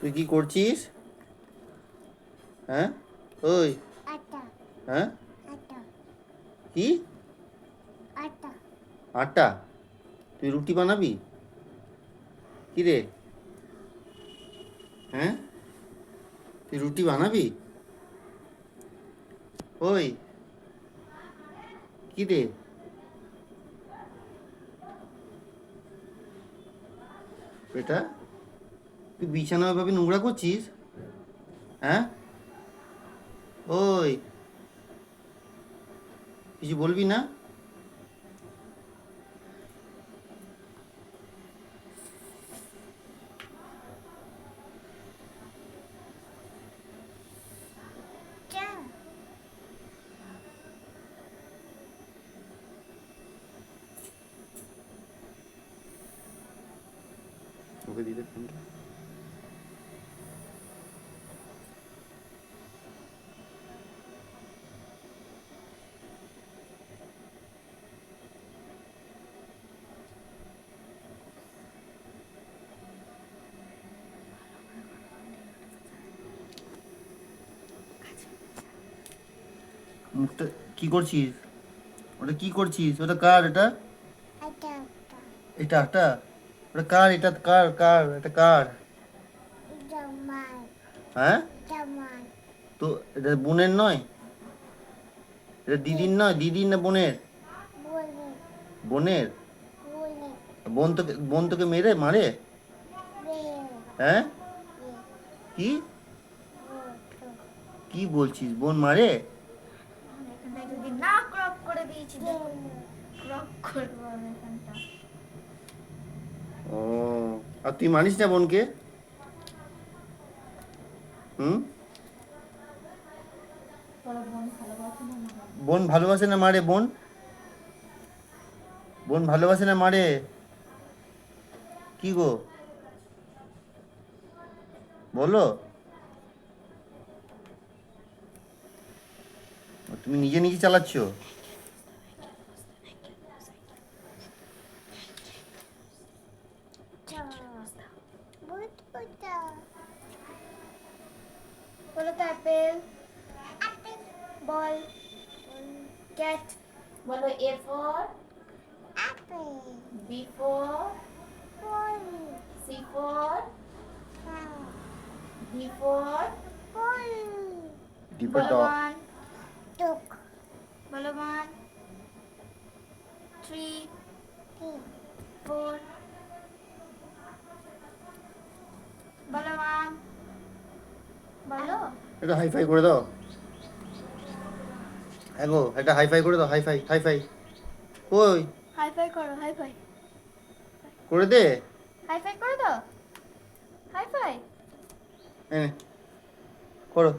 তুই কি করছিস? হ্যাঁ, ওই হ্যাঁ, কি আটা? তুই রুটি বানাবি? কি রে? হ্যাঁ, তুই রুটি বানাবি? ওই কি রে? বেটা, তুই বিছানা ওইভাবে নোংরা করছিস? হ্যাঁ, ওই কিছু বলবি না? ওকে দিতে ফোনটা। মুখটা কি করছিস? ওটা কি করছিস? ওটা কার এটা? এটা আটা? ওটা কার? এটা কার? কার এটা কার? হ্যাঁ, তো এটা বোনের নয়? এটা দিদির নয়? দিদির না বোনের? বোনের। বোন তোকে মেরে মারে? হ্যাঁ, কি কি বলছিস? বোন মারে? এখানটায় যদি না ক্রপ করে দিয়েছি, ক্রপ করবো আমি এখানটা। ও, আর তুই মানিস না বোনকে? হুম, বলো বোন ভালোবাসে না মারে? বোন ভালোবাসে না মারে? বোন ভালোবাসে না মারে? কি গো, বলো। তুমি নিজে নিজে চালাচ্ছ? বলো তো অ্যাপেল। Ball cat. বলো A for B for C for D for ডিপে বলো ডগ। ওয়ান। বলো ওয়ান, থ্রি, ফোর। বলো ওয়ান। বলো এটা হাইফাই করে দাও। হ্যাঁ গো, একটা হাইফাই করে দাও। High five, high five. ওই হাই ফাই করো, হাই ফাই। করে দে। হাই ফাই করে দাও, হাই ফাই। এনে করো।